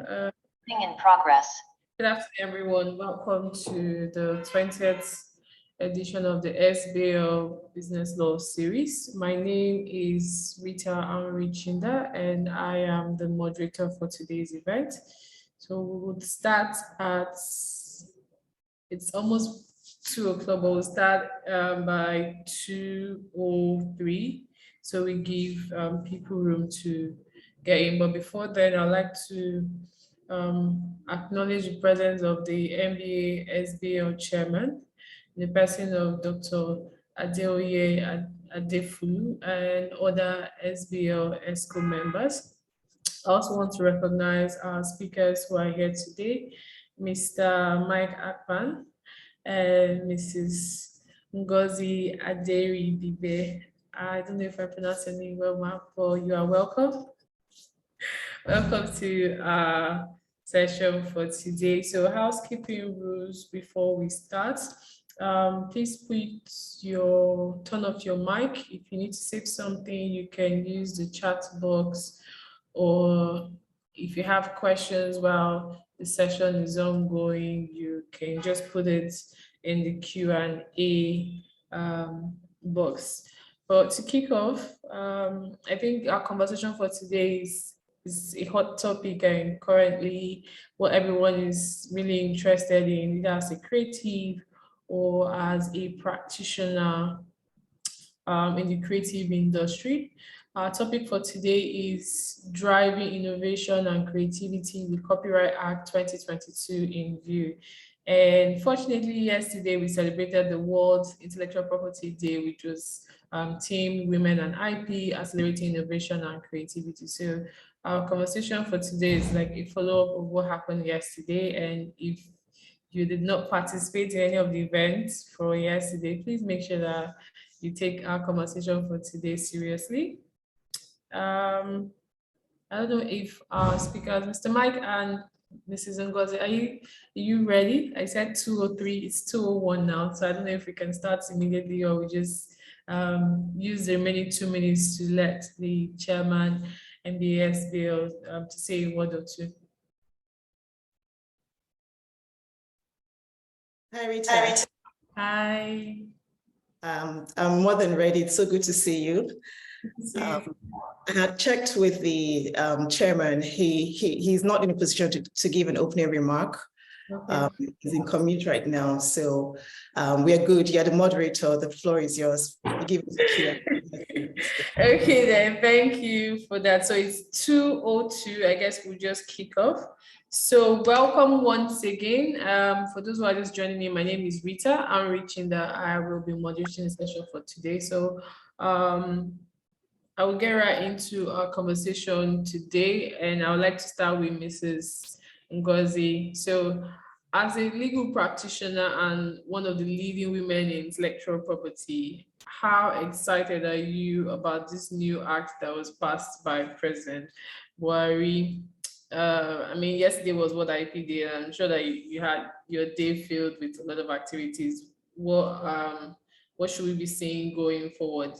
In progress. Good afternoon, everyone. Welcome to the 20th edition of the SBL Business Law Series. My name is Rita Amrichinda, and I am the moderator for today's event. So we would start at, it's almost 2 o'clock, but we'll start by 2:03. So we give people room to get in. But before then, I'd like to acknowledge the presence of the NBA SBL chairman, the person of Dr. Adeoye Adefulu, and other SBL ESCO members. I also want to recognize our speakers who are here today, Mr. Mike Akpan and Mrs. Ngozi Aderi Bibe. I don't know if I pronounced your name well, but you are welcome. Welcome to our session for today. So housekeeping rules before we start. Please turn off your mic. If you need to say something, you can use the chat box, or if you have questions while the session is ongoing, you can just put it in the Q&A box. But to kick off, I think our conversation for today is a hot topic, and currently what everyone is really interested in, either as a creative or as a practitioner in the creative industry. Our topic for today is driving innovation and creativity with Copyright Act 2022 in view. And fortunately, yesterday we celebrated the World Intellectual Property Day, which was Team Women and IP, Accelerating Innovation and Creativity. So our conversation for today is like a follow-up of what happened yesterday. And if you did not participate in any of the events for yesterday, please make sure that you take our conversation for today seriously. I don't know if our speakers, Mr. Mike and Mrs. Ngozi, are you ready? I said 2:03, it's 2:01 now, so I don't know if we can start immediately or we just use the remaining 2 minutes to let the chairman and the SBL to say a word or two. Hi, Rita. Hi. I'm more than ready. It's so good to see you. I had checked with the chairman. He's not in a position to give an opening remark. Okay. He's in commute right now, so we are good. You're the moderator. The floor is yours. Give us a Q&A. Okay, then. Thank you for that. So it's 2:02. I guess we'll just kick off. So welcome once again. For those who are just joining me, my name is Rita. I'm reaching that I will be moderating the session for today. So I will get right into our conversation today, and I would like to start with Mrs. Ngozi. So as a legal practitioner and one of the leading women in intellectual property, how excited are you about this new act that was passed by President Buhari? I mean, yesterday was World IP Day, and I'm sure that you had your day filled with a lot of activities. What should we be seeing going forward,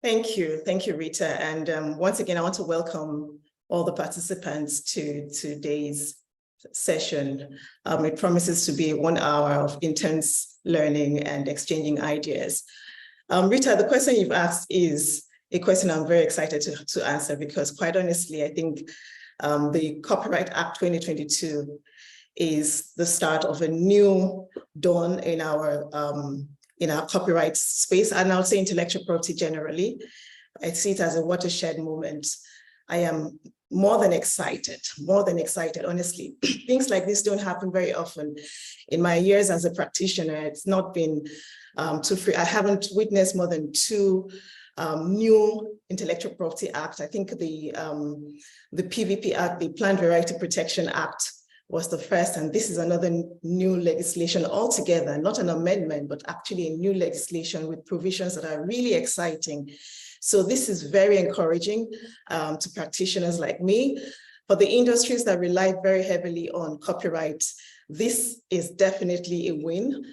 Thank you, Rita. And once again, I want to welcome all the participants to today's session. It promises to be 1 hour of intense learning and exchanging ideas. Rita, the question you've asked is a question I'm very excited to answer, because quite honestly, I think the Copyright Act 2022 is the start of a new dawn in our copyright space, and I'll say intellectual property generally. I see it as a watershed moment. I am more than excited, honestly. Things like this don't happen very often. In my years as a practitioner, it's not been too free. I haven't witnessed more than 2 new intellectual property acts. I think the PVP Act, the Plant Variety Protection Act, was the first, and this is another new legislation altogether, not an amendment, but actually a new legislation with provisions that are really exciting. So this is very encouraging to practitioners like me. For the industries that rely very heavily on copyright, this is definitely a win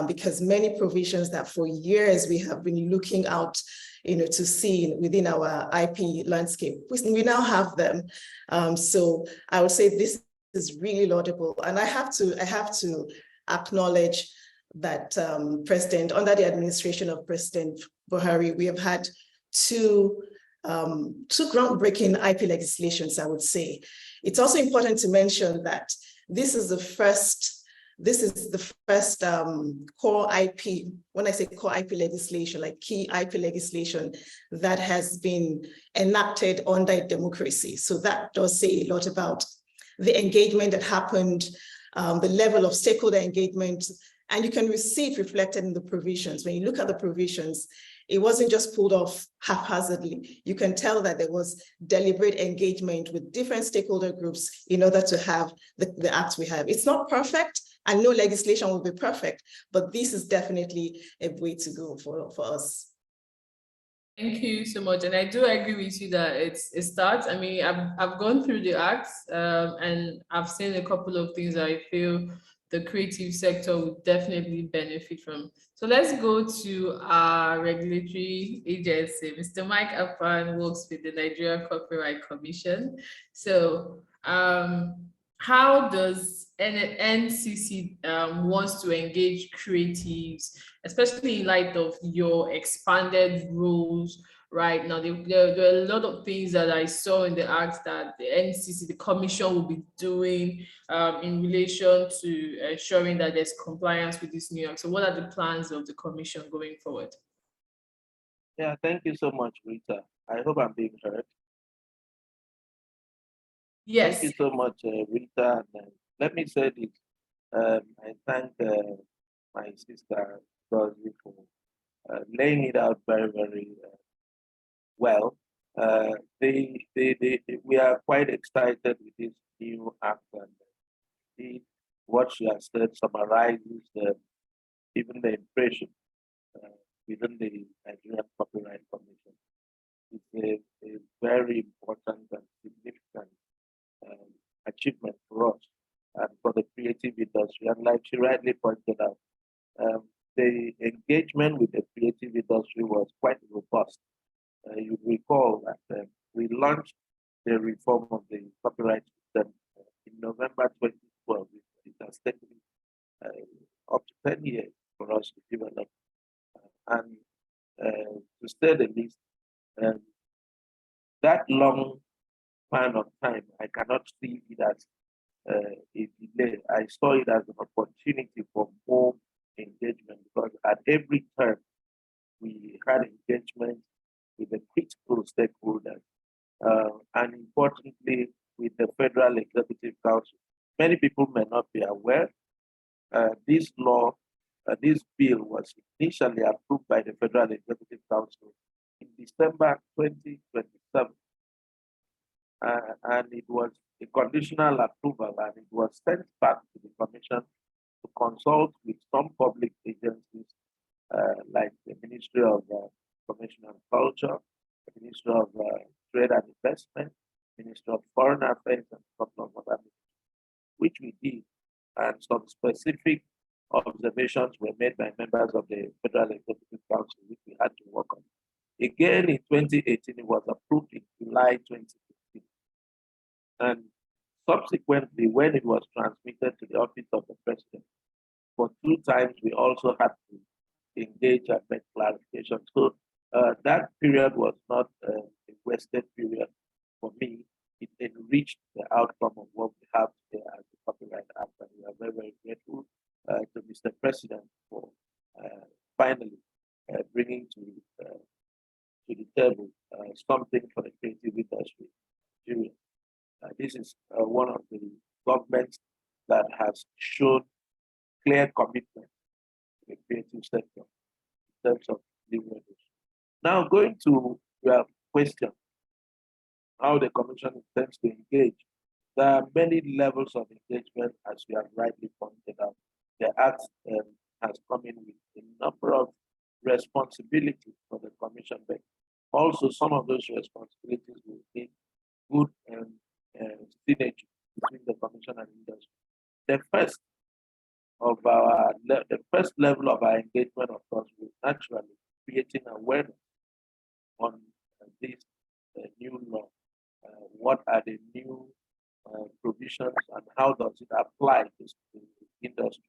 because many provisions that for years we have been looking out to see within our IP landscape, we now have them. So I would say this is really laudable. And I have to acknowledge that under the administration of President Buhari, we have had two groundbreaking IP legislations, I would say. It's also important to mention that this is the first core IP, when I say core IP legislation, like key IP legislation that has been enacted under a democracy. So that does say a lot about the engagement that happened, the level of stakeholder engagement, and you can see it reflected in the provisions. When you look at the provisions, it wasn't just pulled off haphazardly. You can tell that there was deliberate engagement with different stakeholder groups in order to have the act we have. It's not perfect, and no legislation will be perfect, but this is definitely a way to go for us. Thank you so much, and I do agree with you that it starts. I mean, I've gone through the acts, and I've seen a couple of things that I feel the creative sector would definitely benefit from. So let's go to our regulatory agency. Mr. Mike Afan works with the Nigeria Copyright Commission. So how does NCC wants to engage creatives, especially in light of your expanded roles right now? There are a lot of things that I saw in the acts that the NCC, the commission, will be doing in relation to ensuring that there's compliance with this new act. So what are the plans of the commission going forward? Yeah, thank you so much, Rita. I hope I'm being heard. Yes. Thank you so much, Rita. And, let me say this. I thank my sister, Dorothy, for laying it out very, very well. We are quite excited with this new act, and what she has said summarizes even the impression within the Nigerian Copyright Commission. It's a very important and significant achievement for us and for the creative industry. And like she rightly pointed out, the engagement with the creative industry was quite robust. You recall that we launched the reform of the copyright system in November 2012. It has taken up to 10 years for us to develop. And to say the least, that long span of time, I cannot see it as a delay. I saw it as an opportunity for more engagement, because at every turn we had engagement with the critical stakeholders, and importantly with the Federal Executive Council. Many people may not be aware, this bill was initially approved by the Federal Executive Council in December 2027. And it was a conditional approval, and it was sent back to the Commission to consult with some public agencies like the Ministry of Information and Culture, the Ministry of Trade and Investment, Ministry of Foreign Affairs, and a couple of other ministries, which we did. And some specific observations were made by members of the Federal Executive Council, which we had to work on. Again, in 2018, it was approved in July 2016. And subsequently, when it was transmitted to the Office of the President, for 2 times, we also had to engage and make clarification. So that period was not a wasted period for me. It enriched the outcome of what we have today as the Copyright Act, and we are very, very grateful to Mr. President for finally bringing to the table something for the creative industry. This is one of the governments that has shown clear commitment to the creative sector in terms of delivering. Now, going to your question, how the Commission intends to engage. There are many levels of engagement, as you have rightly pointed out. The Act has come in with a number of responsibilities for the Commission, but also some of those responsibilities will need good synergy between the Commission and industry. The first of the first level of our engagement, of course, was naturally creating awareness on this new law. What are the new provisions and how does it apply to the industry?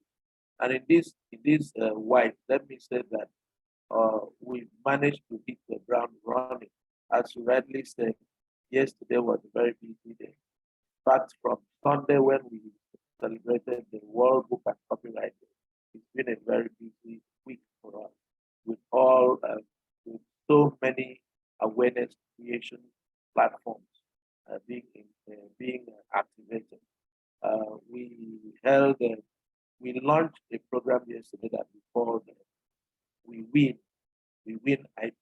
And in this wide, let me say that we managed to hit the ground running. As you rightly said, yesterday was a very busy day. In fact, from Sunday when we celebrated the World Book and Copyright Day, it's been a very busy week for us with all with so many awareness creation platforms being activated. We launched a program yesterday that we called We Win IP,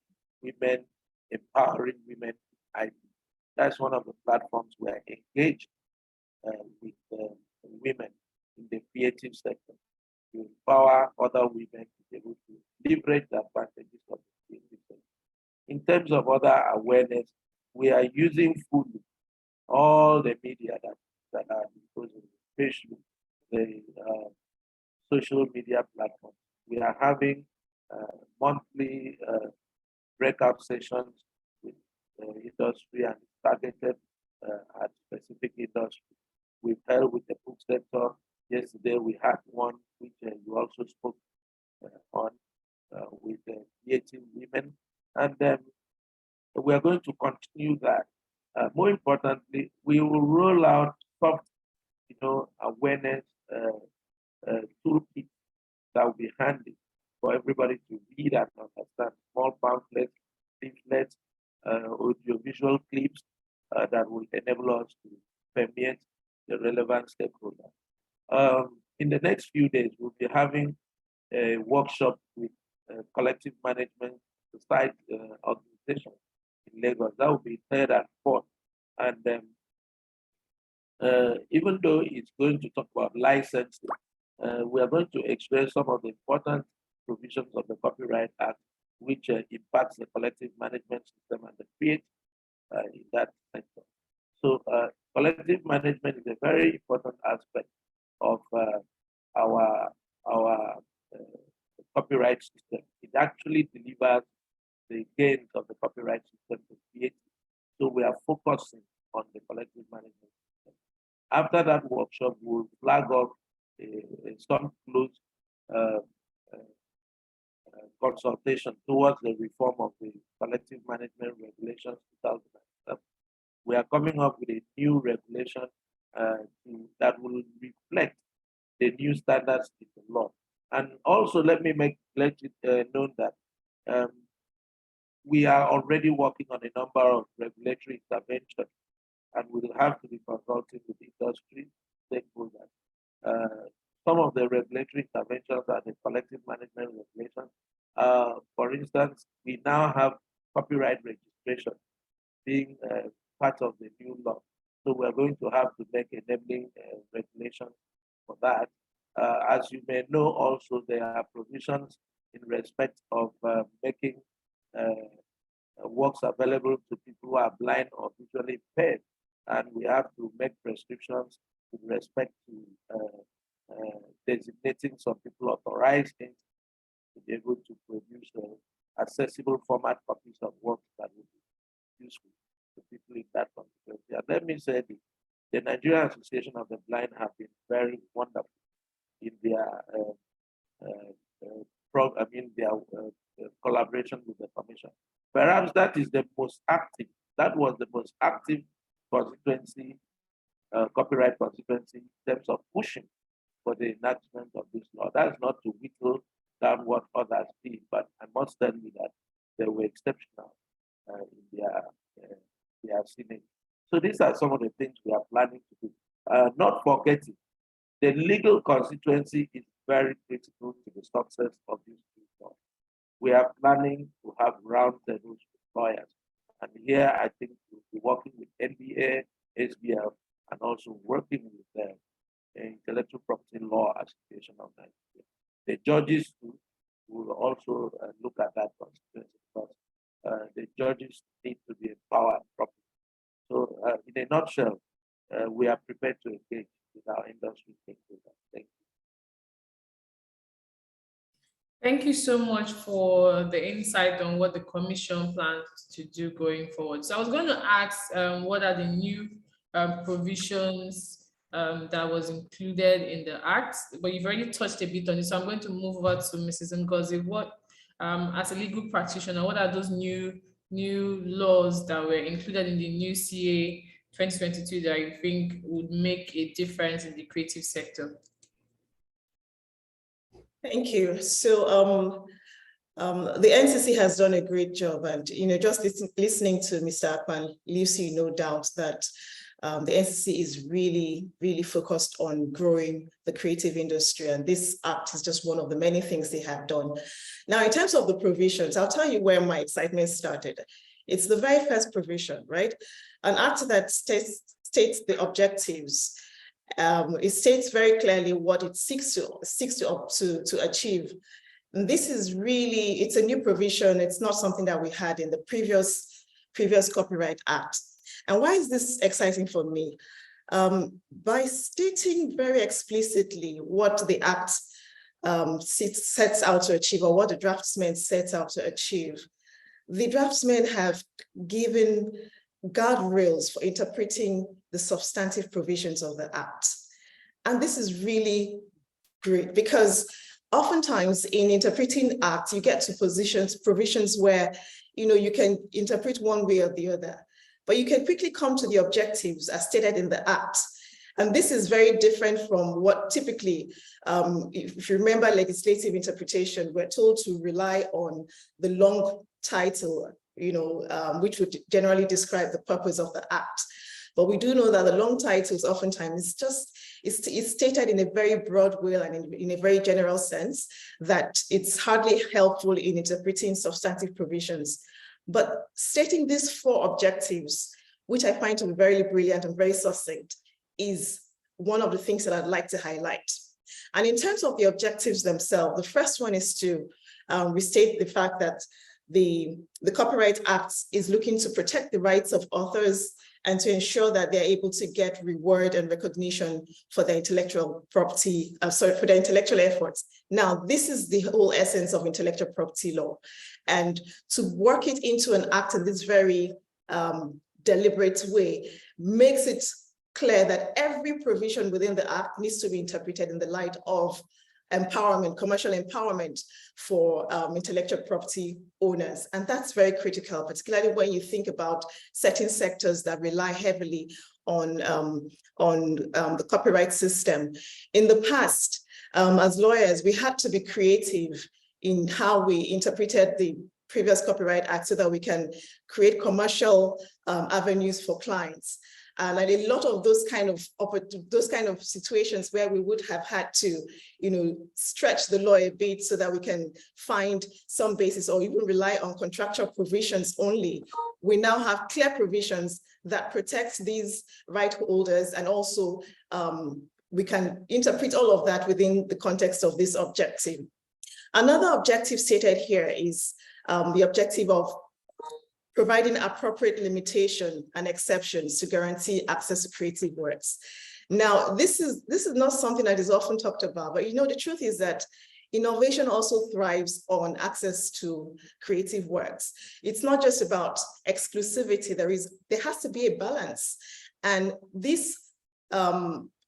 Women Empowering Women IP. That's one of the platforms where engaged with women in the creative sector to empower other women to be able to leverage the advantages of the creative sector. In terms of other awareness, we are using fully all the media that are disposable, Facebook, the social media platforms. We are having monthly breakout sessions with industry and targeted at specific industry. We've held with the book sector. Yesterday we had one which you also spoke on with creative women, and we are going to continue that. More importantly, we will roll out soft, awareness toolkit that will be handy for everybody to read and understand. Small pamphlets, leaflets, audiovisual clips that will enable us to permeate the relevant stakeholders. In the next few days, we'll be having a workshop with collective management society organization in Lagos. That will be third and fourth. And even though it's going to talk about licensing, we are going to express some of the important provisions of the Copyright Act, which impacts the collective management system and the creative in that sector. So collective management is a very important aspect of our copyright system. It actually delivers the gains of the copyright system to create. So we are focusing on the collective management system. After that workshop, we'll flag off some close consultation towards the reform of the collective management regulations 2007. We are coming up with a new regulation that will reflect the new standards in the law. And also, let it known that we are already working on a number of regulatory interventions, and we will have to be consulting with industry stakeholders. Some of the regulatory interventions are the collective management regulations. For instance, we now have copyright registration being part of the new law. So we're going to have to make enabling regulations for that. As you may know, also there are provisions in respect of making works available to people who are blind or visually impaired, and we have to make prescriptions with respect to designating some people authorized to be able to produce accessible format copies of works that will be useful to people in that constituency. And let me say the Nigerian Association of the Blind have been very wonderful in their collaboration with the Commission. Perhaps that is the most active. That was the most active constituency, copyright constituency in terms of pushing for the enactment of this law. That's not to whittle down what others did, but I must tell you that they were exceptional in their Senate. So these are some of the things we are planning to do. Not forgetting, the legal constituency is very critical to the success of this law. We are planning to have roundtables with lawyers. And here I think we'll be working with NBA, SBL, and also working with the Intellectual Property Law Association of Nigeria. The judges will also look at that constituency because the judges need to be empowered properly. So in a nutshell, we are prepared to engage with our industry stakeholders. Thank you. Thank you so much for the insight on what the commission plans to do going forward. So I was going to ask, what are the new provisions that was included in the act, but you've already touched a bit on it. So I'm going to move over to Mrs. Ngozi. What, as a legal practitioner, what are those new laws that were included in the new CA 2022 that you think would make a difference in the creative sector? Thank you. So the NCC has done a great job, and just listening to Mr. Akpan leaves you no doubt that the NCC is really, really focused on growing the creative industry, and this act is just one of the many things they have done. Now, in terms of the provisions, I'll tell you where my excitement started. It's the very first provision, right? An act that states the objectives. It states very clearly what it seeks to achieve. And this is really, it's a new provision. It's not something that we had in the previous Copyright Act. And why is this exciting for me? By stating very explicitly what the act sets out to achieve, or what the draftsman sets out to achieve, the draftsmen have given guardrails for interpreting the substantive provisions of the act. And this is really great, because oftentimes in interpreting acts, you get to provisions where you can interpret one way or the other, but you can quickly come to the objectives as stated in the act. And this is very different from what typically, if you remember legislative interpretation, we're told to rely on the long title, which would generally describe the purpose of the act. But we do know that the long titles oftentimes it's stated in a very broad way and in a very general sense that it's hardly helpful in interpreting substantive provisions. But stating these 4 objectives, which I find to be very brilliant and very succinct, is one of the things that I'd like to highlight. And in terms of the objectives themselves, the first one is to restate the fact that the Copyright Act is looking to protect the rights of authors and to ensure that they're able to get reward and recognition for their intellectual property, for their intellectual efforts. Now, this is the whole essence of intellectual property law. And to work it into an act in this very deliberate way makes it clear that every provision within the act needs to be interpreted in the light of empowerment, commercial empowerment for intellectual property owners. And that's very critical, particularly when you think about certain sectors that rely heavily on the copyright system. In the past, as lawyers, we had to be creative in how we interpreted the previous Copyright Act so that we can create commercial avenues for clients. And a lot of those kind of situations where we would have had to, stretch the law a bit so that we can find some basis or even rely on contractual provisions only. We now have clear provisions that protect these right holders, and also we can interpret all of that within the context of this objective. Another objective stated here is the objective of providing appropriate limitation and exceptions to guarantee access to creative works. Now, this is not something that is often talked about, but the truth is that innovation also thrives on access to creative works. It's not just about exclusivity, there has to be a balance. And this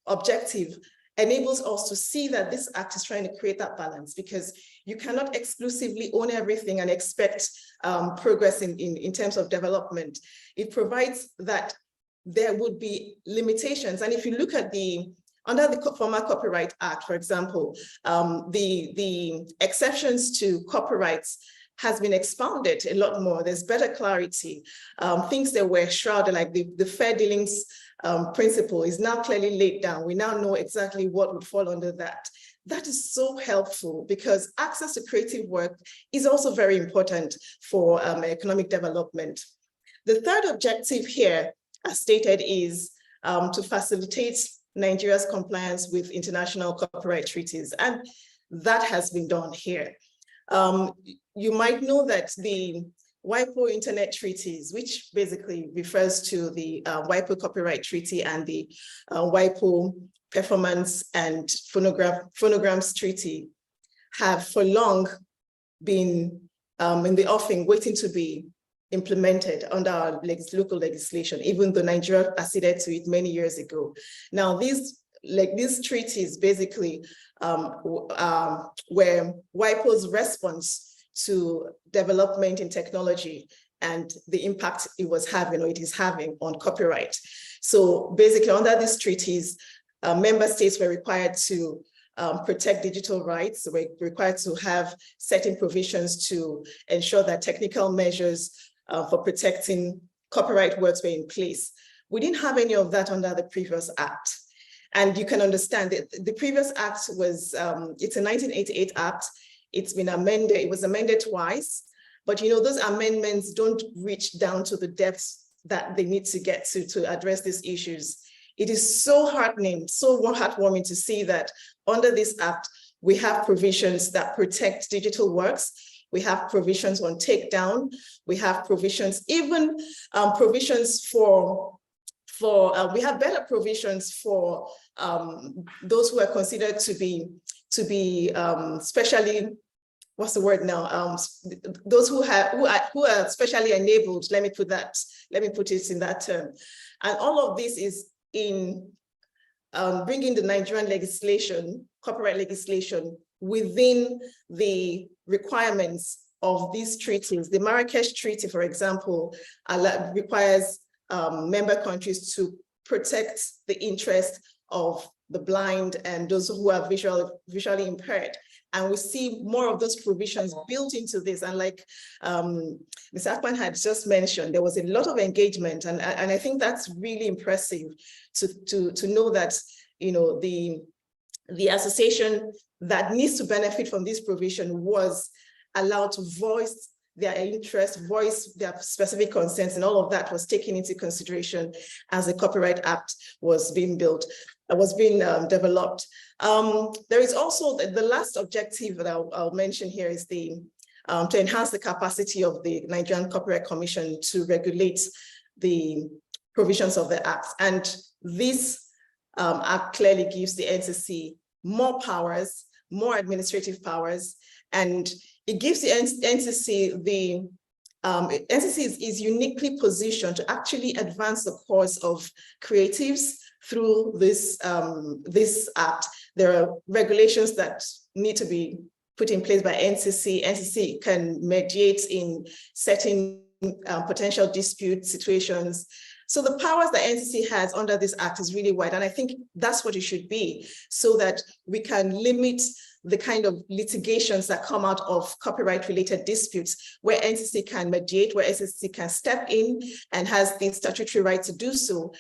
objective enables us to see that this act is trying to create that balance, because you cannot exclusively own everything and expect progress in terms of development. It provides that there would be limitations. And if you look at under the former Copyright Act, for example, the exceptions to copyrights has been expounded a lot more. There's better clarity. Things that were shrouded, like the fair dealings principle, is now clearly laid down. We now know exactly what would fall under that. That is so helpful, because access to creative work is also very important for economic development. The third objective here, as stated, is to facilitate Nigeria's compliance with international copyright treaties, and that has been done here. You might know that the WIPO Internet Treaties, which basically refers to the WIPO Copyright Treaty and the WIPO Performance and Phonograms Treaty, have for long been in the offing, waiting to be implemented under our local legislation, even though Nigeria acceded to it many years ago. Now, these treaties basically were WIPO's response to development in technology and the impact it was having, or it is having, on copyright. So basically, under these treaties, member states were required to protect digital rights. We're required to have certain provisions to ensure that technical measures for protecting copyright works were in place. We didn't have any of that under the previous act. And you can understand that the previous act was, it's a 1988 act. It's been amended, it was amended twice, but those amendments don't reach down to the depths that they need to get to address these issues. It is so heartening, so heartwarming to see that under this act, we have provisions that protect digital works. We have provisions on takedown. We have provisions, even provisions we have better provisions for those who are considered to be specially, what's the word now? Those who are specially enabled. Let me put it in that term. And all of this is in bringing the Nigerian legislation, copyright legislation, within the requirements of these treaties. The Marrakesh Treaty, for example, requires member countries to protect the interest of the blind and those who are visually impaired. And we see more of those provisions built into this. And like Ms. Akpan had just mentioned, there was a lot of engagement. And I think that's really impressive to know that, the association that needs to benefit from this provision was allowed to voice their interest, voice their specific concerns, and all of that was taken into consideration as the Copyright Act was being developed. There is also the last objective that I'll mention here is to enhance the capacity of the Nigerian Copyright Commission to regulate the provisions of the Act. And this Act clearly gives the NCC more powers, more administrative powers, and it gives the NCC NCC is uniquely positioned to actually advance the cause of creatives through this act. There are regulations that need to be put in place by NCC. NCC can mediate in certain potential dispute situations. So the powers that NCC has under this act is really wide, and I think that's what it should be, so that we can limit the kind of litigations that come out of copyright-related disputes, where NCC can mediate, where NCC can step in and has the statutory right to do so.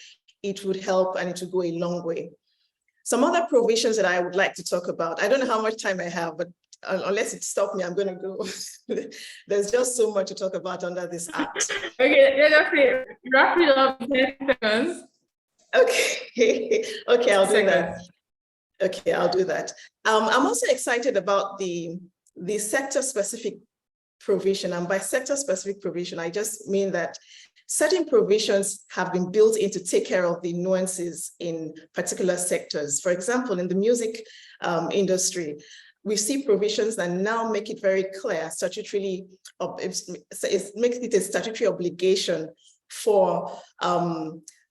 It would help, and it would go a long way. Some other provisions that I would like to talk about. I don't know how much time I have, but unless it stops me, I'm going to go. There's just so much to talk about under this act. Okay, wrap it up in 10 seconds. Okay, okay, I'll do that. Okay, I'll do that. I'm also excited about the sector-specific provision, and by sector-specific provision, I just mean that certain provisions have been built in to take care of the nuances in particular sectors. For example, in the music industry, we see provisions that now make it very clear, statutorily, it makes it a statutory obligation for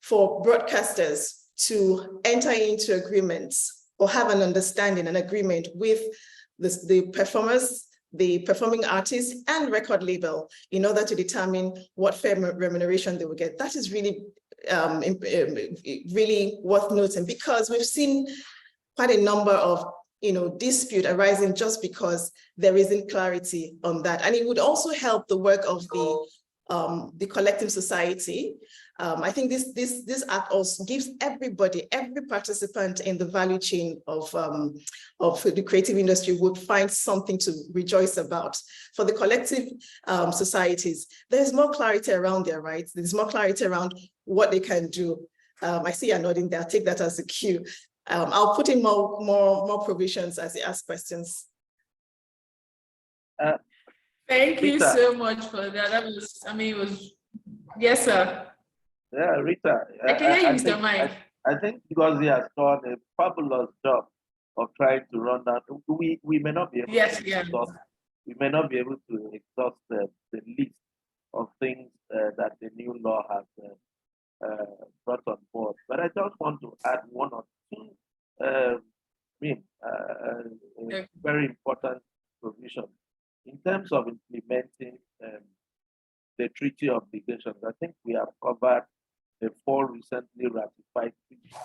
broadcasters to enter into agreements or have an understanding, an agreement with the performers, the performing artists and record label in order to determine what fair remuneration they will get. That is really, really worth noting, because we've seen quite a number of dispute arising just because there isn't clarity on that. And it would also help the work of the collective society. I think this act also gives everybody, every participant in the value chain of the creative industry would find something to rejoice about. For the collective societies, there's more clarity around their rights. There's more clarity around what they can do. I see you're nodding there. I'll take that as a cue. I'll put in more provisions as you ask questions. Thank you so much for that. That was, it was, yes, sir. Yeah, Rita. I can hear you, Mr. Mike. I think because he has done a fabulous job of trying to run down. We may not be able Yes, to yeah. exhaust, we may not be able to exhaust the list of things that the new law has brought on board. But I just want to add one or two, very important provision in terms of implementing the treaty obligations. I think we have covered the 4 recently ratified treaties,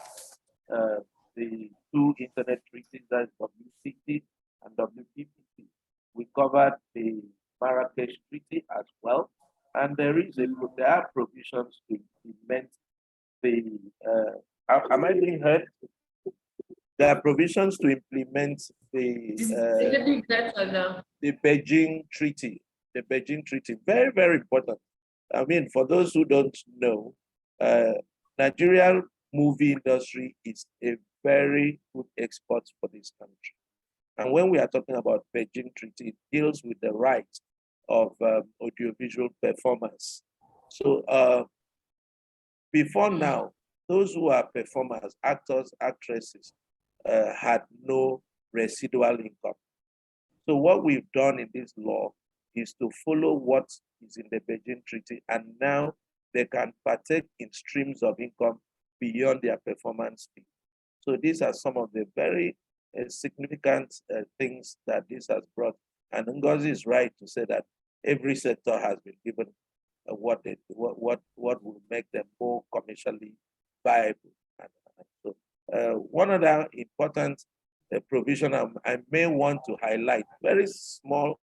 the 2 internet treaties, that's WCT and WPPT. We covered the Marrakesh Treaty as well, and there are provisions to implement the. Am I being heard? There are provisions to implement the Beijing Treaty. The Beijing Treaty, very, very important. I mean, for those who don't know, Nigerian movie industry is a very good export for this country. And when we are talking about Beijing Treaty, it deals with the rights of audiovisual performers. So before now, those who are performers, actors, actresses, had no residual income. So what we've done in this law is to follow what is in the Beijing Treaty, and now they can partake in streams of income beyond their performance fee. So these are some of the very significant things that this has brought. And Ngozi is right to say that every sector has been given what will make them more commercially viable. So one other important provision I may want to highlight, very small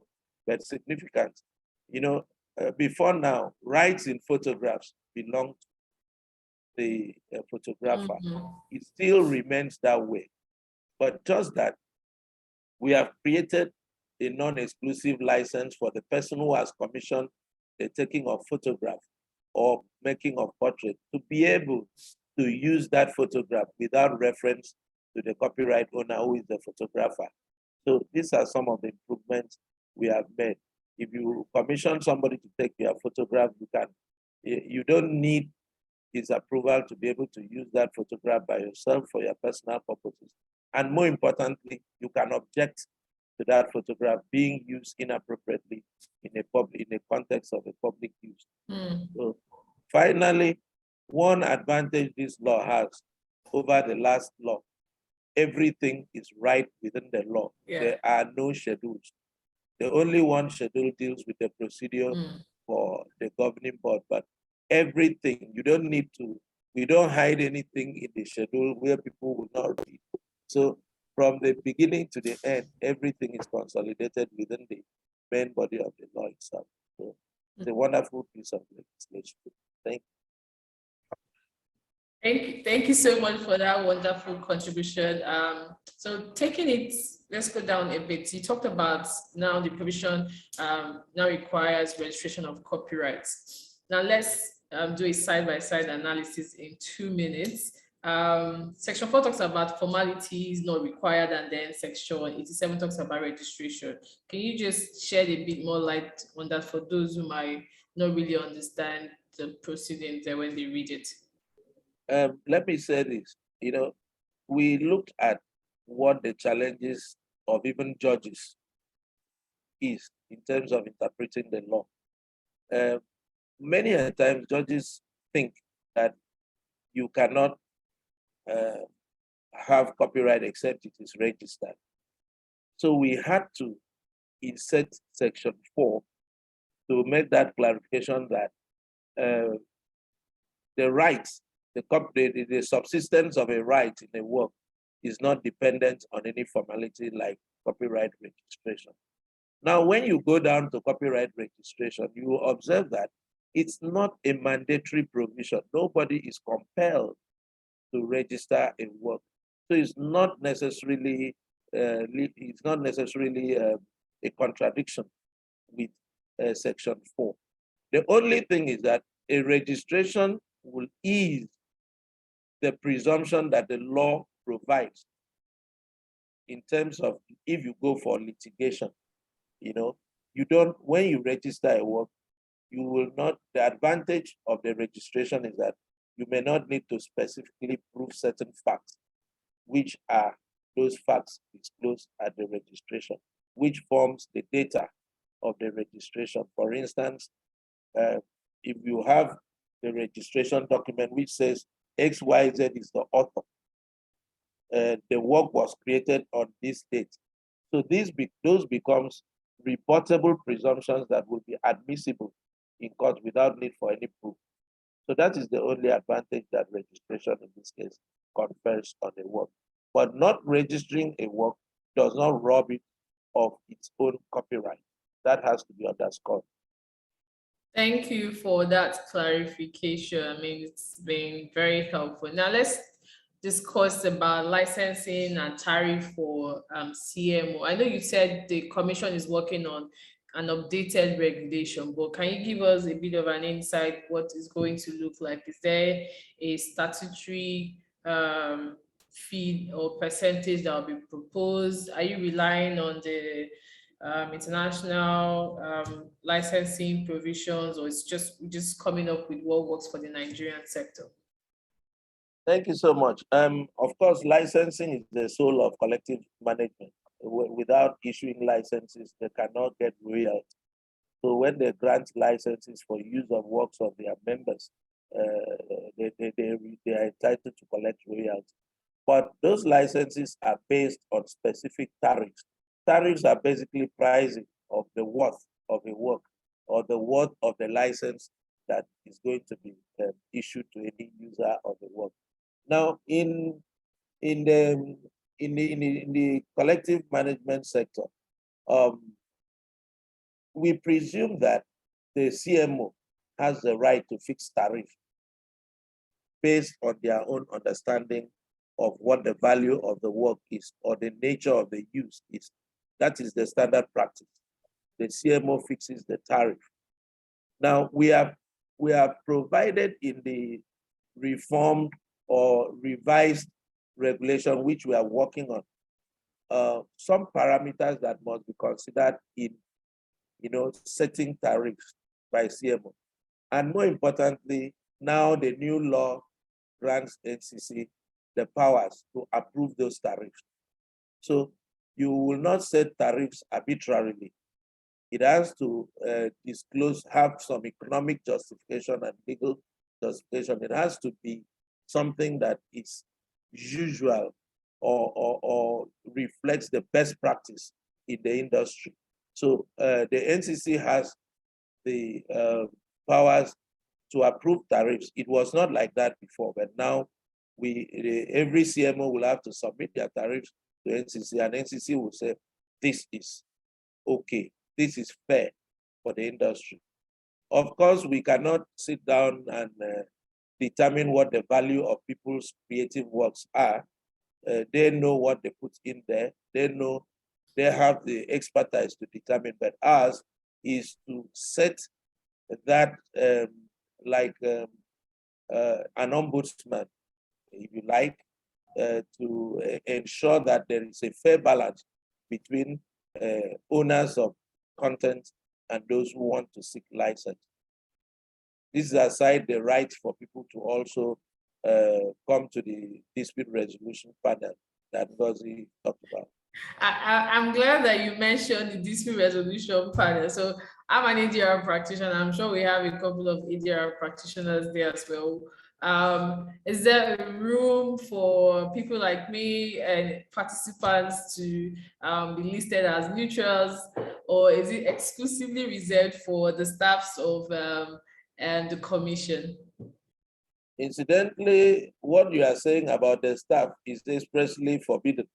but significant. You know, before now, rights in photographs belong to the photographer. It still remains that way. But just that we have created a non-exclusive license for the person who has commissioned the taking of photograph or making of portrait to be able to use that photograph without reference to the copyright owner who is the photographer. So these are some of the improvements we have made. If you commission somebody to take your photograph, you don't need his approval to be able to use that photograph by yourself for your personal purposes. And more importantly, you can object to that photograph being used inappropriately in a context of a public use. So finally, one advantage this law has over the last law, everything is right within the law. Yeah. There are no schedules. The only one schedule deals with the procedure for the governing board, but everything, we don't hide anything in the schedule where people will not read. So from the beginning to the end, everything is consolidated within the main body of the law itself. So it's a wonderful piece of legislation. Thank you. Thank you so much for that wonderful contribution. So taking it, let's go down a bit. You talked about now the provision now requires registration of copyrights. Now let's do a side-by-side analysis in 2 minutes. Section 4 talks about formalities not required, and then section 87 talks about registration. Can you just shed a bit more light on that for those who might not really understand the proceedings there when they read it? Let me say this, we looked at what the challenges of even judges is in terms of interpreting the law. Many a times judges think that you cannot have copyright except it is registered. So we had to insert section 4 to make that clarification that the rights, the subsistence of a right in a work is not dependent on any formality like copyright registration. Now, when you go down to copyright registration, you will observe that it's not a mandatory provision. Nobody is compelled to register a work. So it's not necessarily a contradiction with section 4. The only thing is that a registration will ease the presumption that the law provides in terms of if you go for litigation, when you register a work, you will not, the advantage of the registration is that you may not need to specifically prove certain facts which are those facts disclosed at the registration, which forms the data of the registration. For instance, if you have the registration document which says XYZ is the author, the work was created on this date. So those becomes reportable presumptions that will be admissible in court without need for any proof. So that is the only advantage that registration in this case confers on a work. But not registering a work does not rob it of its own copyright. That has to be underscored. Thank you for that clarification. I mean, it's been very helpful. Now let's discuss about licensing and tariff for CMO. I know you said the commission is working on an updated regulation, but can you give us a bit of an insight what is going to look like? Is there a statutory fee or percentage that will be proposed? Are you relying on the international licensing provisions, or it's just coming up with what works for the Nigerian sector? Thank you so much. Of course, licensing is the soul of collective management. Without issuing licenses, they cannot get royalty. So when they grant licenses for use of works of their members, they are entitled to collect royalty. But those licenses are based on specific tariffs. Tariffs are basically pricing of the worth of a work or the worth of the license that is going to be issued to any user of the work. Now, in the collective management sector, we presume that the CMO has the right to fix tariff based on their own understanding of what the value of the work is or the nature of the use is. That is the standard practice. The CMO fixes the tariff. Now, we have provided in the reformed or revised regulation, which we are working on, some parameters that must be considered in, setting tariffs by CMO. And more importantly, now the new law grants NCC the powers to approve those tariffs. So you will not set tariffs arbitrarily. It has to have some economic justification and legal justification. It has to be something that is usual or reflects the best practice in the industry. So the NCC has the powers to approve tariffs. It was not like that before, but now every CMO will have to submit their tariffs to NCC, and NCC will say, this is okay, this is fair for the industry. Of course, we cannot sit down and determine what the value of people's creative works are. They know what they put in there. They have the expertise to determine, but ours is to set that like an ombudsman, if you like, to ensure that there is a fair balance between owners of content and those who want to seek license. This is aside the right for people to also come to the dispute resolution panel that Ngozi talked about. I'm glad that you mentioned the dispute resolution panel. So I'm an ADR practitioner. I'm sure we have a couple of ADR practitioners there as well. Is there room for people like me and participants to be listed as neutrals, or is it exclusively reserved for the staffs of and the commission? Incidentally, what you are saying about the staff is expressly forbidden.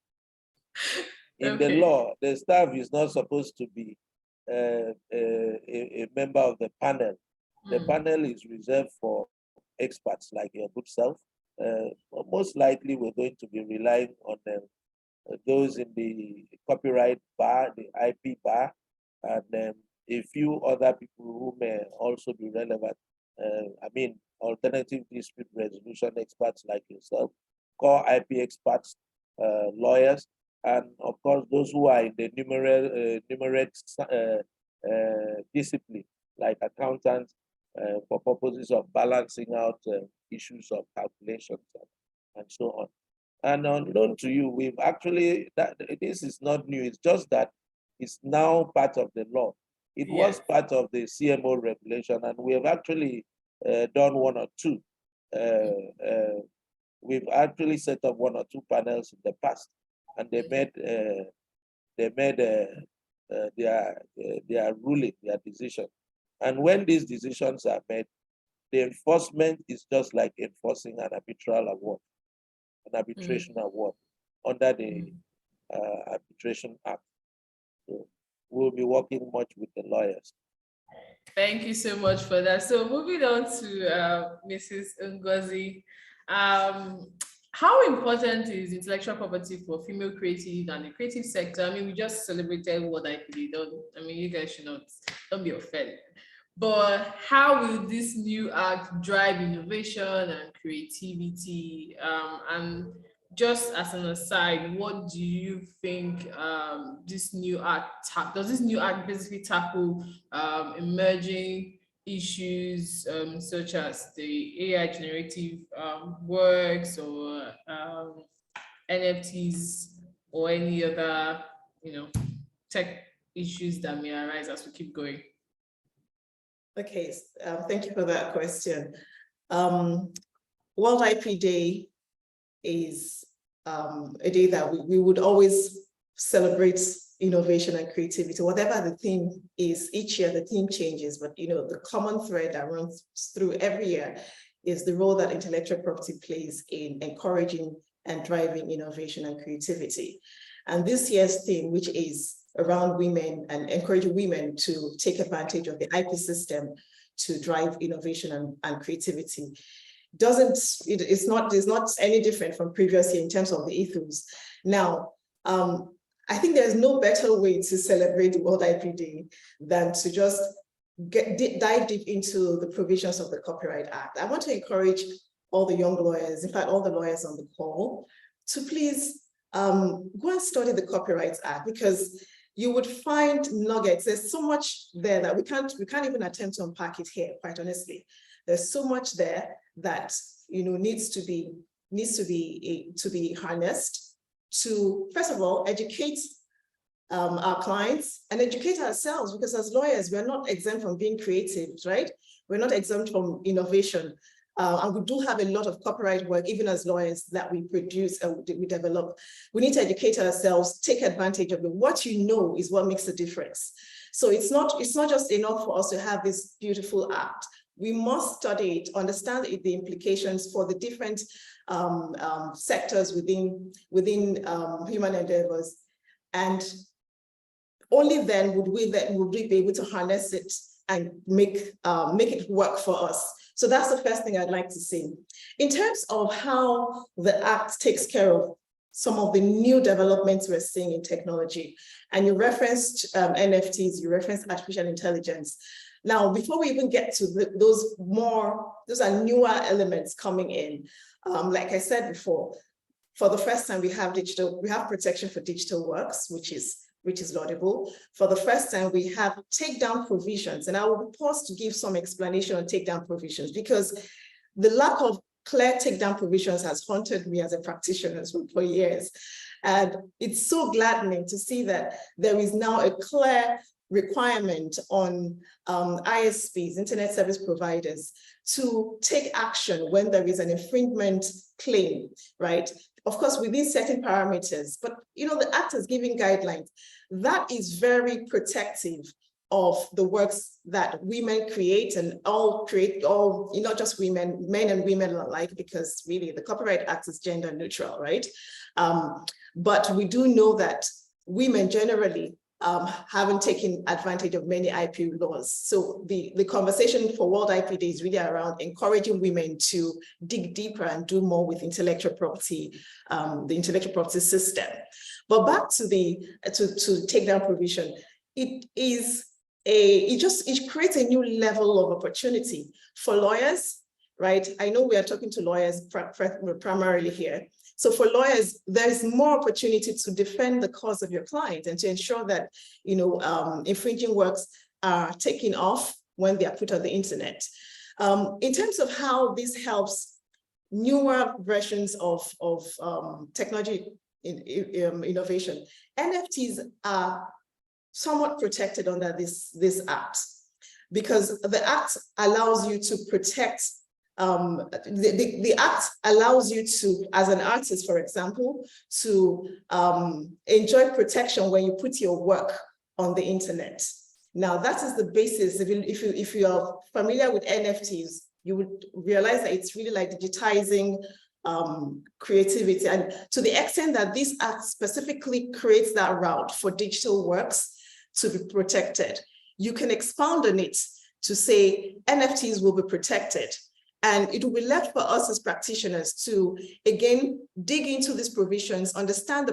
In the law, the staff is not supposed to be a member of the panel. The panel is reserved for experts like your good self. Most likely, we're going to be relying on those in the copyright bar, the IP bar, and a few other people who may also be relevant. Alternative dispute resolution experts like yourself, core IP experts, lawyers, and of course, those who are in the numerate discipline, like accountants, for purposes of balancing out issues of calculations and so on. And unknown to you, we've actually, this is not new, it's just that it's now part of the law. It was part of the CMO regulation, and we have actually done one or two. We've actually set up one or two panels in the past, and they made their ruling, their decision. And when these decisions are made, the enforcement is just like enforcing an arbitral award, an arbitration award under the Arbitration Act. So we'll be working much with the lawyers. Thank you so much for that. So moving on to Mrs. Ngozi, how important is intellectual property for female creatives and the creative sector? I mean, we just celebrated World IP Day, I mean, you guys should don't be offended. But how will this new act drive innovation and creativity? And just as an aside, what do you think this new act, does this new act basically tackle emerging issues such as the AI generative works or NFTs or any other, tech issues that may arise as we keep going? Okay, thank you for that question. World IP Day is a day that we would always celebrate innovation and creativity. Whatever the theme is, each year the theme changes, but the common thread that runs through every year is the role that intellectual property plays in encouraging and driving innovation and creativity. And this year's theme, which is around women and encouraging women to take advantage of the IP system to drive innovation and creativity, it's not any different from previous year in terms of the ethos. Now, I think there's no better way to celebrate the World IP Day than to just dive deep into the provisions of the Copyright Act. I want to encourage all the young lawyers, in fact, all the lawyers on the call, to please go and study the Copyright Act, because you would find nuggets. There's so much there that we can't even attempt to unpack it here, quite honestly. There's so much there that needs to be harnessed to, first of all, educate our clients and educate ourselves, because as lawyers, we're not exempt from being creative, right? We're not exempt from innovation. And we do have a lot of copyright work, even as lawyers, that we produce and we develop. We need to educate ourselves, take advantage of it. What you know is what makes a difference. So it's not just enough for us to have this beautiful act. We must study it, understand the implications for the different sectors within human endeavors, and only then would we be able to harness it and make it work for us. So that's the first thing I'd like to say. In terms of how the Act takes care of some of the new developments we're seeing in technology, and you referenced NFTs, you referenced artificial intelligence. Now, before we even get to those are newer elements coming in. Like I said before, for the first time, we have protection for digital works, which is laudable. For the first time, we have takedown provisions, and I will pause to give some explanation on takedown provisions, because the lack of clear takedown provisions has haunted me as a practitioner for years. And it's so gladdening to see that there is now a clear requirement on ISPs, internet service providers, to take action when there is an infringement claim, right? Of course, within certain parameters, but the Act is giving guidelines. That is very protective of the works that women create, and not just women, men and women alike, because really the Copyright Act is gender neutral, right? But we do know that women generally haven't taken advantage of many IP laws. So the conversation for World IP Day is really around encouraging women to dig deeper and do more with intellectual property, the intellectual property system. But back to to takedown provision, it creates a new level of opportunity for lawyers, right? I know we are talking to lawyers primarily here. So for lawyers, there's more opportunity to defend the cause of your client and to ensure that infringing works are taken off when they are put on the internet. In terms of how this helps newer versions of technology innovation, NFTs are somewhat protected under this act, because the act allows you to protect, the act allows you to, as an artist, for example, to enjoy protection when you put your work on the internet. Now, that is the basis. If you are familiar with NFTs, you would realize that it's really like digitizing creativity. And to the extent that this act specifically creates that route for digital works to be protected, you can expound on it to say NFTs will be protected. And it will be left for us as practitioners to, again, dig into these provisions, understand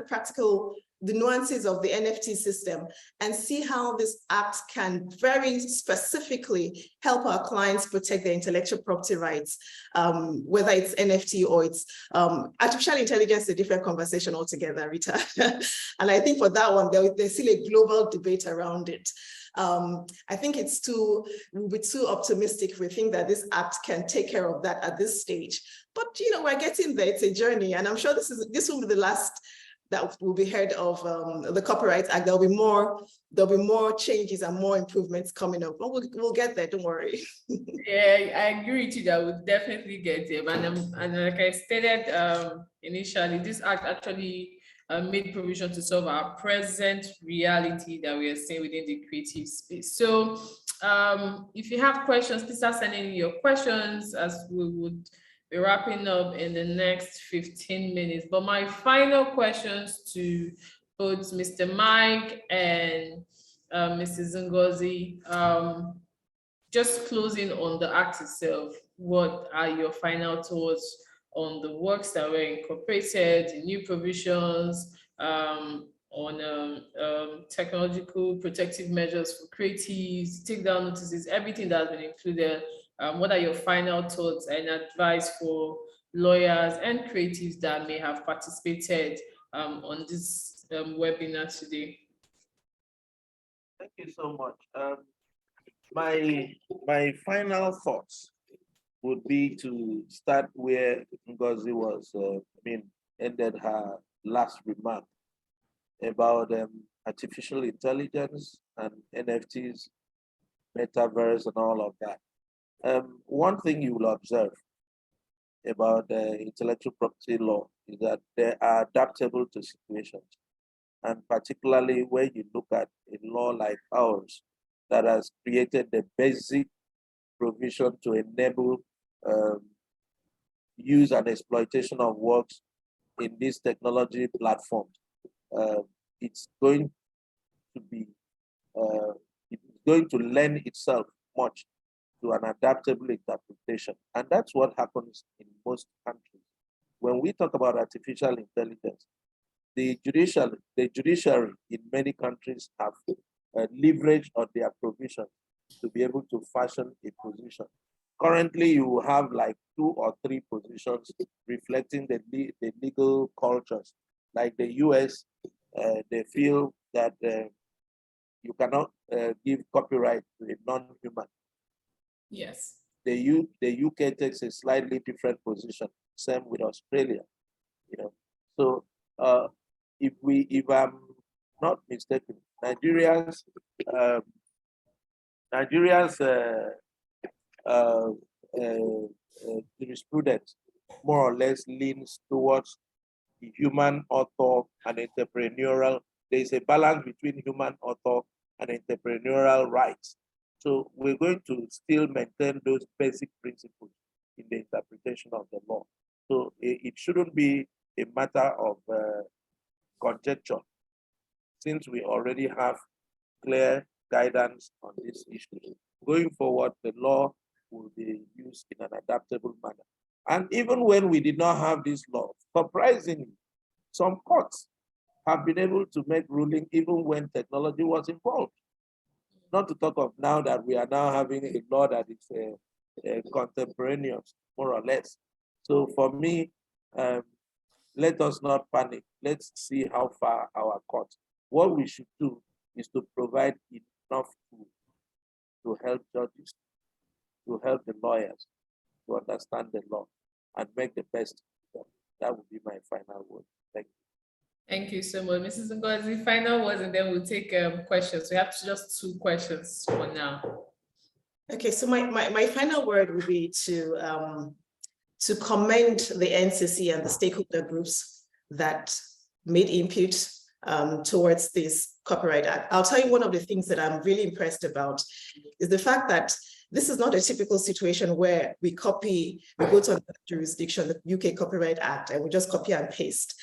the nuances of the NFT system, and see how this act can very specifically help our clients protect their intellectual property rights, whether it's NFT or it's artificial intelligence, a different conversation altogether, Rita. And I think for that one, there's still a global debate around it. I think we'll be too optimistic if we think that this act can take care of that at this stage. But we're getting there. It's a journey, and I'm sure this will be the last that will be heard of the Copyright Act. There'll be more changes and more improvements coming up. But we'll get there. Don't worry. Yeah, I agree with you that we'll definitely get there. And like I stated initially, this act actually made provision to solve our present reality that we are seeing within the creative space. So if you have questions, please start sending in your questions, as we would be wrapping up in the next 15 minutes. But my final questions to both Mr. Mike and Mrs. Ngozi, just closing on the act itself, what are your final thoughts on the works that were incorporated, the new provisions, on technological protective measures for creatives, takedown notices, everything that has been included? What are your final thoughts and advice for lawyers and creatives that may have participated on this webinar today? Thank you so much. My final thoughts would be to start where Ngozi was, ended her last remark about artificial intelligence and NFTs, metaverse, and all of that. One thing you will observe about intellectual property law is that they are adaptable to situations. And particularly when you look at a law like ours that has created the basic provision to enable use and exploitation of works in these technology platforms, it's going to lend itself much to an adaptable interpretation. And that's what happens in most countries. When we talk about artificial intelligence, the judiciary in many countries have leverage on their provision to be able to fashion a position. Currently, you have like 2 or 3 positions reflecting the legal cultures. Like the US, they feel that you cannot give copyright to a non-human. Yes. The UK takes a slightly different position. Same with Australia. So if I'm not mistaken, Nigeria's jurisprudence more or less leans towards the human author and entrepreneurial. There is a balance between human author and entrepreneurial rights. So we're going to still maintain those basic principles in the interpretation of the law. So it shouldn't be a matter of conjecture, since we already have clear guidance on this issue. Going forward, the law will be used in an adaptable manner. And even when we did not have this law, surprisingly, some courts have been able to make ruling even when technology was involved. Not to talk of now that we are now having a law that is contemporaneous, more or less. So for me, let us not panic. Let's see how far our court. What we should do is to provide enough tools to help judges, to help the lawyers to understand the law. and make the best. That would be my final word. Thank you. Thank you so much, Mrs. Ngozi. Final words, and then we'll take questions. We have just 2 questions for now. Okay, so my final word would be to commend the NCC and the stakeholder groups that made input towards this Copyright Act. I'll tell you one of the things that I'm really impressed about is the fact that this is not a typical situation where we go to another jurisdiction, the UK Copyright Act, and we just copy and paste.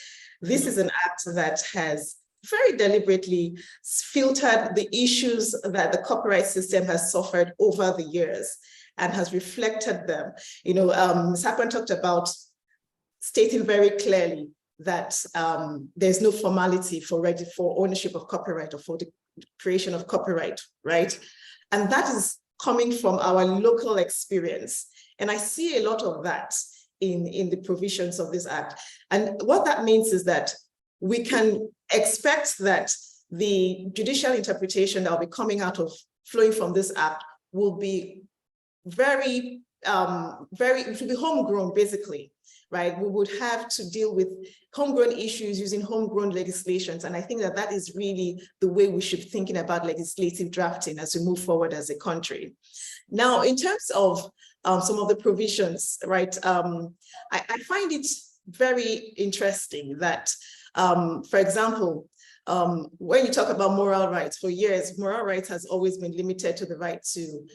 This is an act that has very deliberately filtered the issues that the copyright system has suffered over the years and has reflected them. You know, Ms. Akpan talked about stating very clearly that there's no formality for ownership of copyright or for the creation of copyright, right? And that is coming from our local experience. And I see a lot of that in the provisions of this act. And what that means is that we can expect that the judicial interpretation that will be flowing from this act will be very, it will be homegrown, basically, right? We would have to deal with homegrown issues using homegrown legislations. And I think that that is really the way we should be thinking about legislative drafting as we move forward as a country. Now, in terms of some of the provisions, right, I find it very interesting that, for example, when you talk about moral rights, for years, moral rights has always been limited to the right to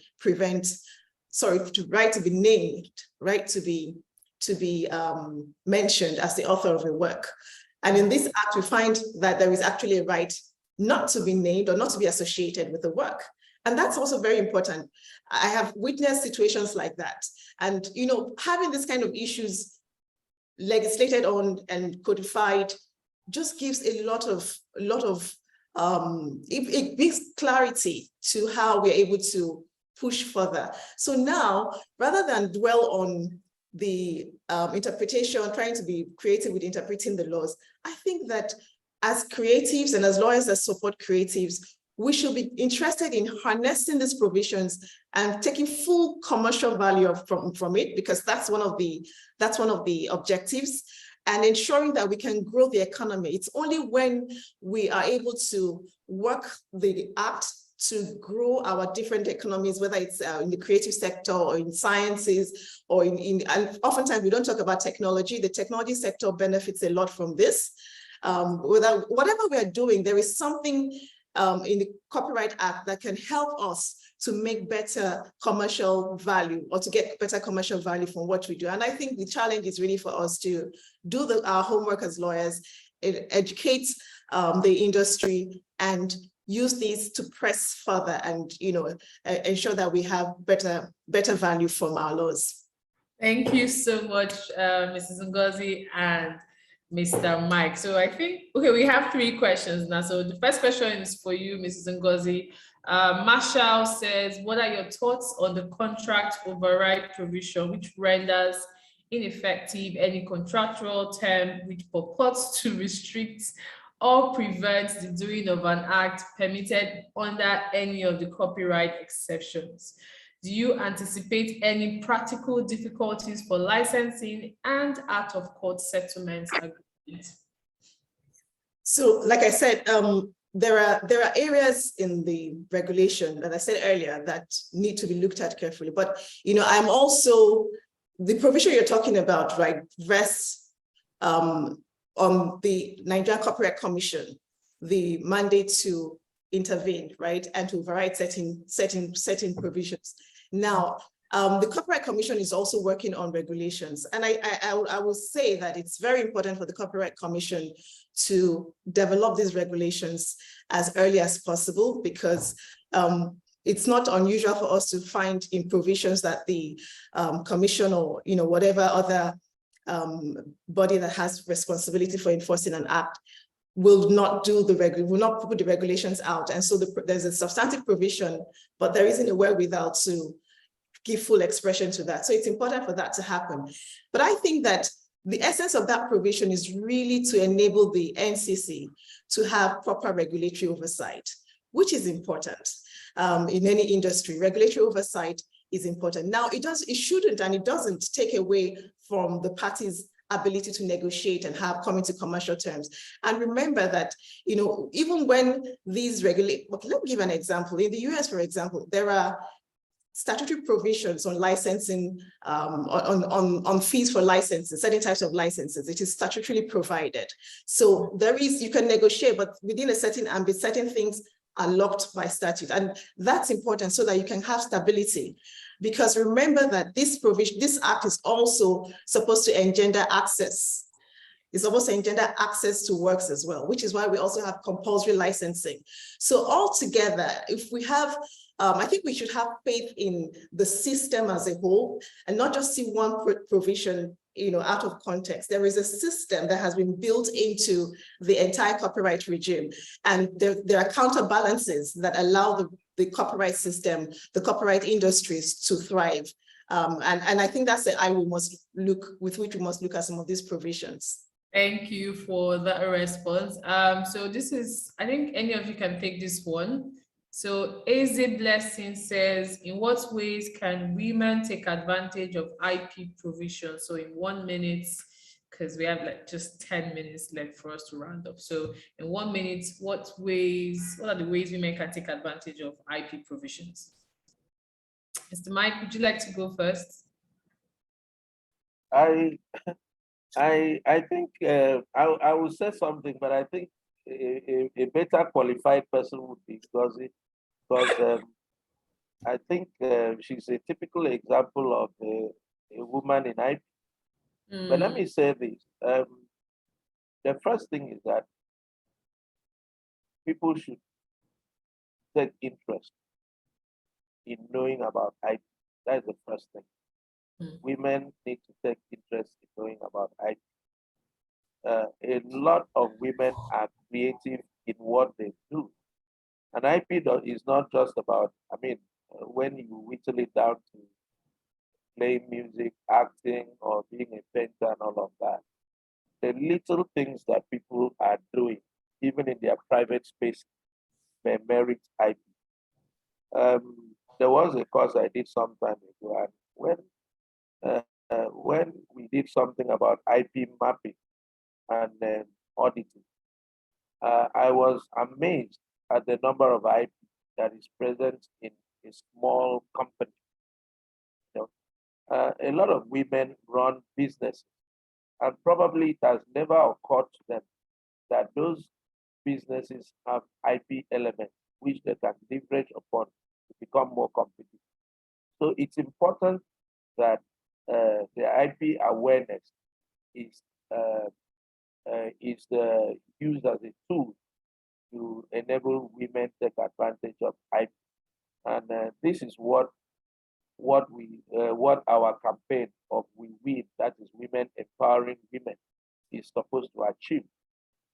right to be named, right to be mentioned as the author of a work. And in this act, we find that there is actually a right not to be named or not to be associated with the work. And that's also very important. I have witnessed situations like that. And, you know, having this kind of issues legislated on and codified just gives a lot of it gives clarity to how we're able to push further. So now, rather than dwell on the interpretation, trying to be creative with interpreting the laws, I think that as creatives and as lawyers that support creatives, we should be interested in harnessing these provisions and taking full commercial value from it, because that's one of the objectives, and ensuring that we can grow the economy. It's only when we are able to work the act to grow our different economies, whether it's in the creative sector or in sciences or and oftentimes we don't talk about technology. The technology sector benefits a lot from this. Whatever we are doing, there is something in the Copyright Act that can help us to make better commercial value or to get better commercial value from what we do. And I think the challenge is really for us to do our homework as lawyers, educate the industry, and use these to press further and, you know, ensure that we have better value from our laws. Thank you so much, Mrs. Ngozi and Mr. Mike. So I think, okay, we have 3 questions now. So the first question is for you, Mrs. Ngozi. Marshall says, what are your thoughts on the contract override provision, which renders ineffective any contractual term which purports to restrict or prevent the doing of an act permitted under any of the copyright exceptions? Do you anticipate any practical difficulties for licensing and out-of-court settlements agreements? So, like I said, there are areas in the regulation that I said earlier that need to be looked at carefully. But, you know, I'm also, the provision you're talking about, right, rests on the Nigerian Copyright Commission, the mandate to intervene, right, and to override certain provisions. Now, the Copyright Commission is also working on regulations, and I will say that it's very important for the Copyright Commission to develop these regulations as early as possible, because it's not unusual for us to find in provisions that the commission or, you know, whatever other body that has responsibility for enforcing an act will not put the regulations out. And so there's a substantive provision, but there isn't a wherewithal to give full expression to that. So it's important for that to happen. But I think that the essence of that provision is really to enable the NCC to have proper regulatory oversight, which is important in any industry. Regulatory oversight is important. Now, it shouldn't and it doesn't take away from the parties' ability to negotiate and come into commercial terms. And remember that, even when these let me give an example. In the US, for example, there are statutory provisions on licensing, on fees for licenses, certain types of licenses. It is statutorily provided. So you can negotiate, but within a certain ambit, certain things are locked by statute. And that's important so that you can have stability. Because remember that this act is also supposed to engender access. It's supposed to engender access to works as well, which is why we also have compulsory licensing. So altogether, if we have, I think we should have faith in the system as a whole and not just see one provision out of context. There is a system that has been built into the entire copyright regime. And there are counterbalances that allow the copyright system, the copyright industries to thrive. And I think that's the eye with which we must look at some of these provisions. Thank you for that response. So this is, I think any of you can take this one. So AZ Blessing says, in what ways can women take advantage of IP provision? So in 1 minute, because we have just 10 minutes left for us to round up. So in 1 minute, what are the ways women can take advantage of IP provisions? Mr. Mike, would you like to go first? I think I will say something, but I think a better qualified person would be Ngozi, because I think she's a typical example of a woman in IP. But let me say this. The first thing is that people should take interest in knowing about IP. That is the first thing. Women need to take interest in knowing about IP. A lot of women are creative in what they do. And IP is not just about, when you whittle it down to playing music, acting, or being a painter and all of that. The little things that people are doing, even in their private space, may merit IP. There was a course I did some time ago, and when we did something about IP mapping and auditing, I was amazed at the number of IP that is present in a small company. A lot of women run businesses, and probably it has never occurred to them that those businesses have IP elements which they can leverage upon to become more competitive. So it's important that the IP awareness is used as a tool to enable women to take advantage of IP. And this is what our campaign of We Win, that is Women Empowering Women, is supposed to achieve,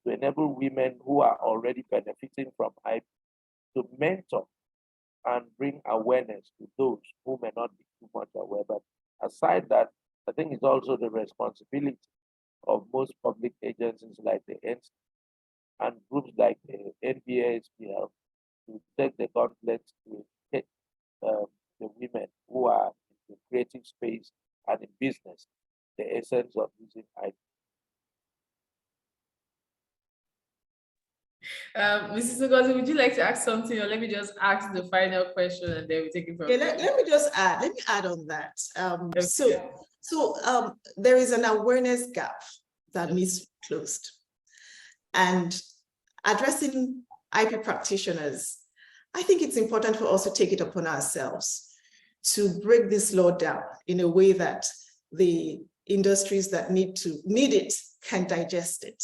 to enable women who are already benefiting from IP to mentor and bring awareness to those who may not be too much aware. But aside that, I think it's also the responsibility of most public agencies like the NC and groups like the NBA, SPL to take the gauntlet to hit the women who are in the creative space and in business, the essence of using IP. Mrs. Ngozi, would you like to ask something, or let me just ask the final question and then we take it from there? Let me add on that. Okay. So there is an awareness gap that needs to be closed. And addressing IP practitioners, I think it's important for us to take it upon ourselves to break this law down in a way that the industries that need it can digest it.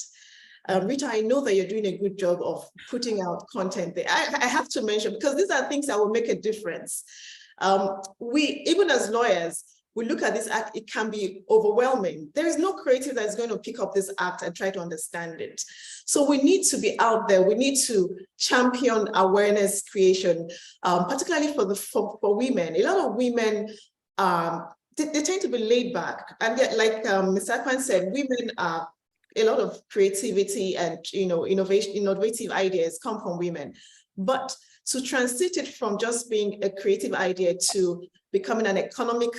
Rita, I know that you're doing a good job of putting out content there. I have to mention, because these are things that will make a difference. Even as lawyers, we look at this act, it can be overwhelming. There is no creative that is going to pick up this act and try to understand it. So we need to be out there. We need to champion awareness creation, particularly for women. A lot of women, they tend to be laid back. And yet, like Mr. Akpan said, women are, a lot of creativity and innovative ideas come from women. But to transit it from just being a creative idea to becoming an economic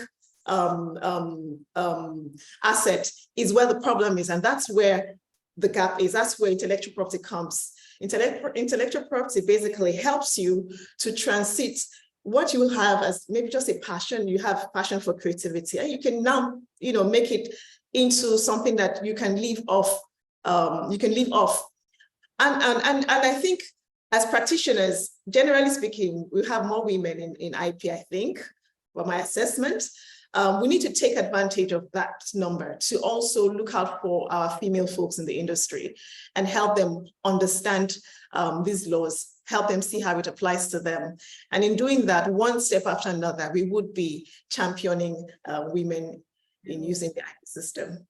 asset is where the problem is. And that's where the gap is. That's where intellectual property comes. Intellectual property basically helps you to transit what you have as maybe just a passion. You have passion for creativity, and you can now, make it into something that you can live off. And I think as practitioners, generally speaking, we have more women in IP, I think, for my assessment. We need to take advantage of that number to also look out for our female folks in the industry and help them understand these laws, help them see how it applies to them. And in doing that, one step after another, we would be championing women in using the IP system.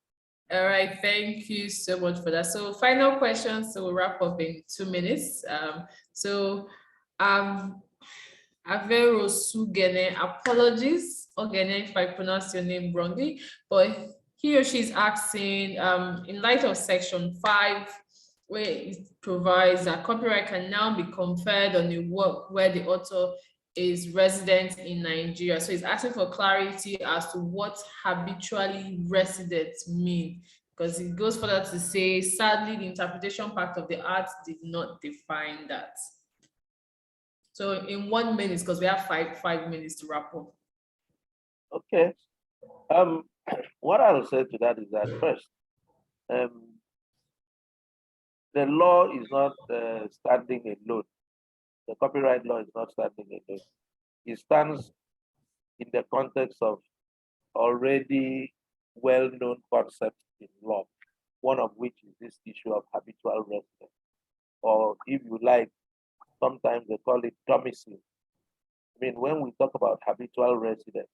All right, thank you so much for that. So final question, so we'll wrap up in 2 minutes. Avero Sugene, apologies, Ogene, if I pronounce your name wrongly, but he or she is asking, in light of Section 5, where it provides that copyright can now be conferred on a work where the author is resident in Nigeria. So he's asking for clarity as to what habitually resident mean, because it goes further to say, sadly, the interpretation part of the act did not define that. So in 1 minute, because we have five minutes to wrap up. Okay. What I will say to that is that first, the law is not standing alone. The copyright law is not standing alone. It stands in the context of already well-known concepts in law, one of which is this issue of habitual residence, or if you like, sometimes they call it domicile. I mean, when we talk about habitual residence,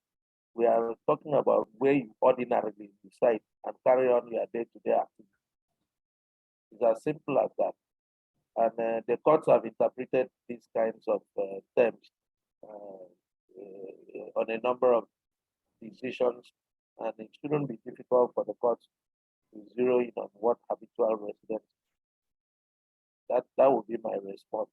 we are talking about where you ordinarily reside and carry on your day-to-day activities. It's as simple as that. And the courts have interpreted these kinds of terms on a number of decisions, and it shouldn't be difficult for the courts to zero in on what habitual residence is. That would be my response.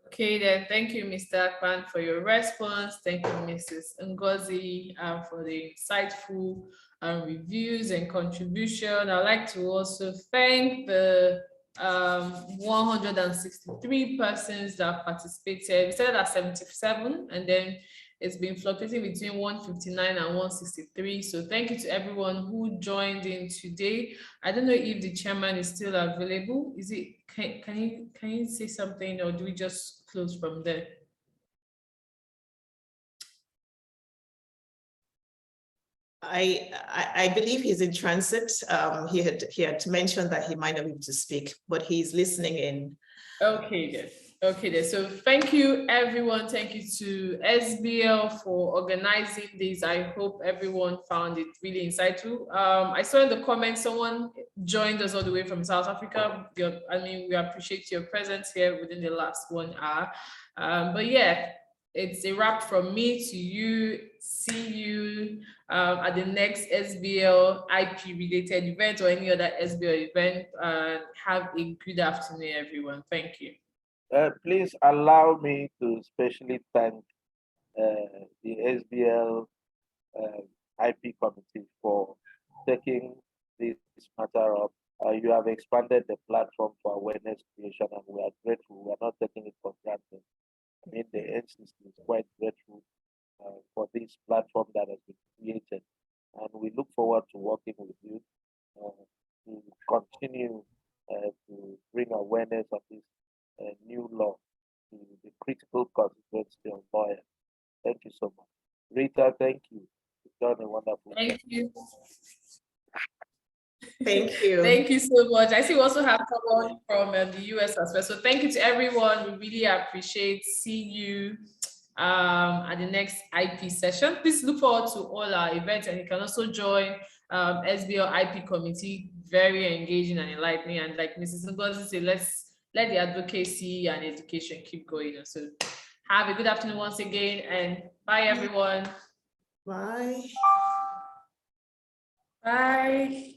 Okay, then thank you, Mr. Akpan, for your response. Thank you, Mrs. Ngozi, for the insightful reviews and contribution. I'd like to also thank the 163 persons that participated. We started at 77, and then it's been fluctuating between 159 and 163. So thank you to everyone who joined in today. I don't know if the chairman is still available. Is it? Can you say something, or do we just close from there? I believe he's in transit. He had mentioned that he might not be able to speak, but he's listening in. Okay then. Okay then. So thank you, everyone. Thank you to SBL for organizing this. I hope everyone found it really insightful. I saw in the comments someone joined us all the way from South Africa. We appreciate your presence here within the last 1 hour. But yeah, it's a wrap from me to you. See you at the next SBL IP related event or any other SBL event. Have a good afternoon, everyone. Thank you. Please allow me to especially thank the SBL IP committee for taking this matter up. You have expanded the platform for awareness creation, and we are grateful. We are not taking it for granted. I mean, the NCC is quite grateful for this platform that has been created, and we look forward to working with you to continue to bring awareness of this new law to the critical constituency of lawyers. Thank you so much. Rita, thank you. You've done a wonderful job. Thank you. Thank you. Thank you so much. I see we also have someone from the US as well. So thank you to everyone. We really appreciate. See you at the next IP session. Please look forward to all our events, and you can also join SBL IP committee. Very engaging and enlightening. And like Mrs. Ngozi said, let's let the advocacy and education keep going. So have a good afternoon once again, and bye everyone. Bye. Bye.